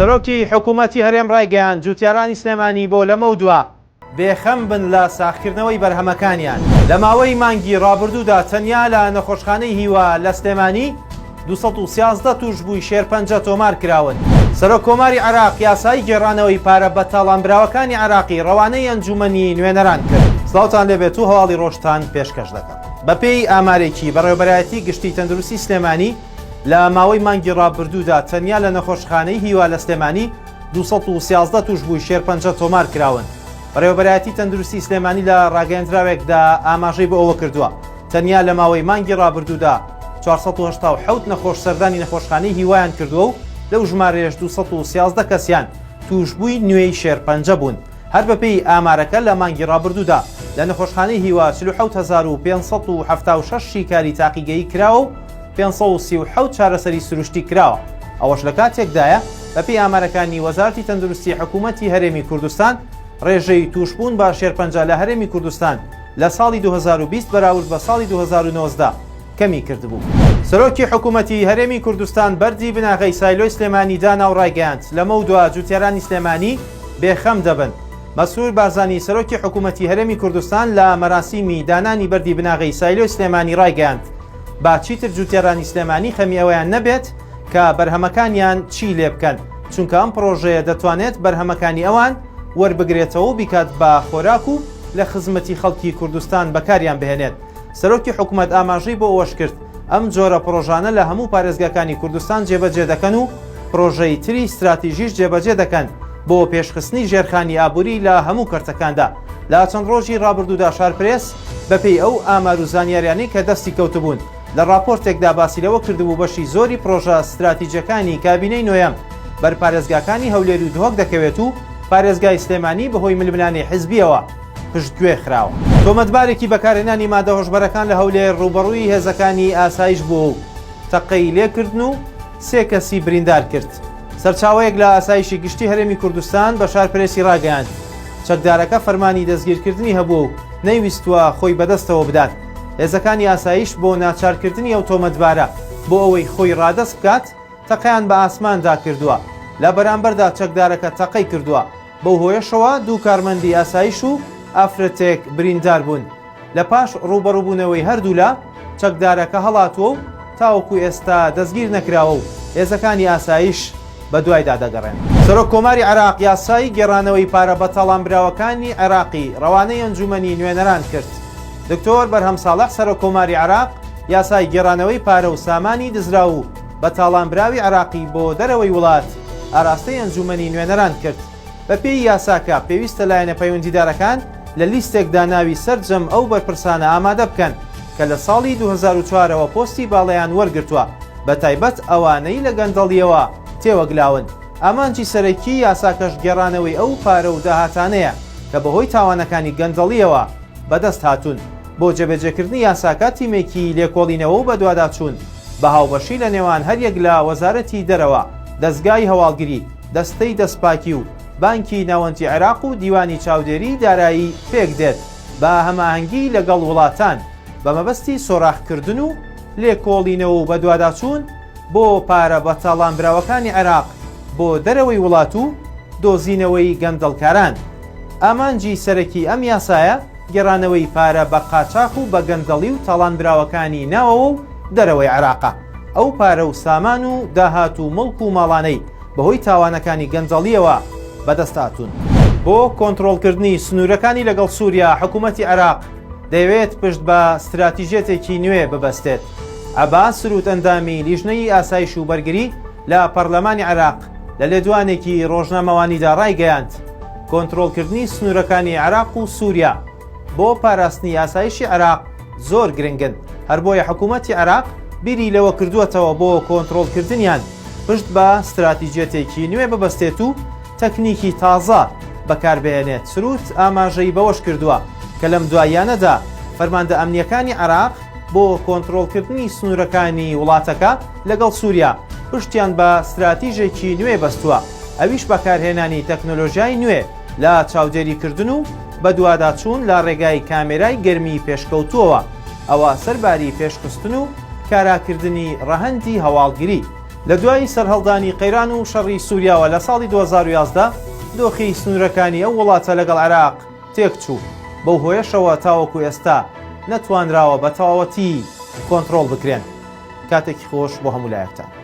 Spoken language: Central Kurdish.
سەرۆکی حکوومەتی هەرێم ڕایگەیاند جوتیارانی سلێمانی بۆ لەمە و دووە بێخەم بن لە ساختکردنەوەی بەرهەمەکانیان. لە ماوەی مانگی ڕابردوودا تەنیا لە نەخۆشخانەی هیوا لە سلێمانی 213 توشببووی شێرپەنجە تۆمار کراون. سەرۆک کۆماری عێراق یاسایی گێڕانەوەی پارە بە تاڵانبراوەکانی عێراقی ڕەوانەی ئەنجومەنی نوێنەران کرد. سڵاوتان لێبێت و هەواڵی ڕۆژتان پێشکەش دەکەم. بەپێی ئامارێکی بەڕێوەبەرایەتی گشتی تەندروستی سلێمانی لە ماوەی مانگی ڕابردوودا تەنیا لە نەخۆشخانەی هیوا لە سلێمانی 213 توشببووی شێرپەنجە تۆمار کراون. بەڕێوەبەرایەتی تەندروستی سلێمانی لە ڕاگەیەندراوێکدا ئاماژەی بۆ ئەوە کردووە تەنیا لە ماوەی مانگی ڕابردوودا 487 نەخۆش سەردانی نەخۆشخانەی هیوایان کردووە و لەو ژمارەیەش 213 کەسیان توشببووی نوێی شێرپەنجە بوون. هەر بەپێی ئامارەکە لە مانگی ڕابردوودا لە نەخۆشخانەی هیوا 47576 شیکاری تاقیگەیی کراوە و 537 چارەسەری سروشتی کراوە. ئەوەش لە کاتێکدایە بەپێی ئامارەکانی وەزارەتی تەندروستی حکوومەتی هەرێمی کوردستان ڕێژەی توشبوون بە شێرپەنجە لە هەرێمی کوردستان لە ساڵی 2020 بەراورد بە ساڵی 2019 کەمی کردبوو. سەرۆکی حکوومەتی هەرێمی کوردستان بەردی بناغی سایلۆی سلێمانی دانا و ڕایگەیاند لەمە و دووە جوتیارانی سلێمانی بێخەم دەبن. مەسرور بارزانی سەرۆکی حکوومەتی هەرێمی کوردستان لە مەراسیمی دانانی بەردی بناغی سایلۆی سلێمانی ڕایگەیاند با چیتر جوتیارانی سلێمانی خەمی ئەوەیان نەبێت کە بەرهەمەکانیان چی لێ بکەن، چونکە ئەم پرۆژەیە دەتوانێت بەرهەمەکانی ئەوان وەربگرێتەوە و بیکات بە خۆراک و لە خزمەتی خەڵکی کوردستان بەکاریان بهێنێت. سەرۆکی حکوومەت ئاماژەی بۆ ئەوەش کرد ئەم جۆرە پرۆژانە لە هەموو پارێزگاکانی کوردستان جێبەجێ دەکەن و پرۆژەی تری استراتیژیش جێبەجێ دەکەن بۆ پێشخستنی ژێرخانی ئابووری لە هەموو کەرتەکاندا. لە چەند ڕۆژی ڕابردوودا شارپرێس بەپێی ئەو ئامار و زانیاریانی کە دەستی کەوتبوون لە راپۆرتێکدا باسی لەوە کردبوو بەشی زۆری پرۆژە استراتیجەکانی کابینەی نوێیەم بەر پارێزگاکانی هەولێر و دهۆک دەکەوێت و پارێزگای سلێمانی بەهۆی ململانی حیزبیەوە پشتگوێ خراوە. تۆمەتبارێکی بەکارهێنانی مادە هۆشبەرەکان لە هەولێر ڕوبەڕووی هێزەکانی ئاسایش بوو و تەقەی لێکردن و 3 کەسی بریندار کرد. سەرچاوەیەک لە ئاسایشی گشتی هەرێمی کوردستان بە شارپرێسی ڕاگەیاند چەکدارەکە فەرمانی دەستگیرکردنی هەبوو و نەیویستووە خۆی بەدەستەوە بدات. هێزەکانی ئاسایش بۆ ناچارکردنی ئەو تۆمەتبارە بۆ ئەوەی خۆی ڕادەست بکات تەقەیان بە ئاسماندا کردووە. لە بەرامبەردا چەکدارەکە تەقەی کردووە. بەو هۆیەشەوە دوو کارمەندی ئاسایش و ئافرەتێک بریندار بوون. لە پاش ڕوبەڕووبوونەوەی هەردوو لە چەکدارەکە هەڵاتوە و تاوەکو ئێستا دەستگیر نەکراوە و هێزەکانی ئاسایش بە دوایدا دەگەڕێن. سەرۆک کۆماری عێراق یاسایی گێڕانەوەی پارە بە تاڵانبراوەکانی عێراقی ڕەوانەی ئەنجومەنی نوێنەران کرد. دکتۆر بەرهەم ساڵح سەرۆک کۆماری عێراق یاسای گێڕانەوەی پارە و سامانی دزرا و بە تاڵانبراوی عێراقی بۆ دەرەوەی وڵات ئاراستەی ئەنجومەنی نوێنەران کرد. بەپێی یاساکە پێویستە لایەنە پەیوەندیدارەکان لە لیستێکدا ناوی سەرجەم ئەو بەرپرسانە ئامادە بکەن کە لە ساڵی 2004ەوە پۆستی باڵەیان وەرگرتووە بە تایبەت ئەوانەی لە گەندەڵیەوە تێوەگلاون. ئامانجی سەرەکی یاساکەش گێڕانەوەی ئەو پارە و داهاتانەیە کە بەهۆی تاوانەکانی گەندەڵیەوە بەدەست هاتوون. بۆ جێبەجێکردنی یاساکە تیمێکی لێکۆڵینەوە و بە دوواداچوون بە هاوبەشی لە نێوان هەریەک لە وەزارەتی دەرەوە، دەستگای هەواڵگری، دەستەی دەستپاکی و بانکی ناوەندی عێراق و دیوانی چاودێری دارایی پێک دێت بە هەماهەنگی لەگەڵ وڵاتان بە مەبەستی سۆراخکردن و لێکۆڵینەوە و بە دوواداچوون بۆ پارە بە تاڵانبراوەکانی عێراق بۆ دەرەوەی وڵات و دۆزینەوەی گەندەڵکاران. ئامانجی سەرەکی ئەم یاسایە گێڕانەوەی پارە بە قاچاق و بە گەندەڵی و تاڵانبراوەکانی ناوەوە و دەرەوەی عێراقە. ئەو پارە و سامان و داهات و مڵک و ماڵانەی بەهۆی تاوانەکانی گەندەڵیەوە بەدەستهاتوون. بۆ کۆنتڕۆڵکردنی سنوورەکانی لەگەڵ سووریا حکوومەتی عێراق دەیەوێت پشت بە استراتیژێتێکی نوێ ببەستێت. عەباس سروود ئەندامی لیژنەی ئاسایش و بەرگری لە پەرلەمانی عێراق لە لێدوانێکی ڕۆژنامەوانیدا ڕایگەیاند کۆنتڕۆڵکردنی سنوورەکانی عێراق و سووریا بۆ پاراستنی ئاسایشی عێراق زۆر گرنگن. هەر بۆیە حکوومەتی عێراق بیری لەوە کردووەتەوە بۆ کۆنتڕۆڵکردنیان پشت بە استراتیژێتێکی نوێ ببەستێت و تەکنیکی تازە بەکاربهێنێت. سروود ئاماژەی بەوەش کردووە کە لەم دواییانەدا فەرماندە ئەمنیەکانی عێراق بۆ کۆنتڕۆڵکردنی سنوورەکانی وڵاتەکە لەگەڵ سووریا پشتیان بە استراتیژێکی نوێ بەستووە. ئەویش بەکارهێنانی تەکنۆلۆژیای نوێ لە چاودێریکردن و بە دوواداچوون لە ڕێگای کامێرای گەرمی پێشکەوتووەوە. ئەوە سەرباری پێشخستن و کاراکردنی ڕەهەندی هەواڵگیری لە دوای سەرهەڵدانی قەیران و شەڕی سووریاوە لە ساڵی 2011 دۆخی سنوورەکانی ئەو وڵاتە لەگەڵ عێراق تێکچوو بەو هۆیەشەوە تاوەکو ئێستا نەتوانراوە بە تەواوەتی کۆنتڕۆڵ بکرێن. کاتێکی خۆش بۆ هەموو لایەکتان.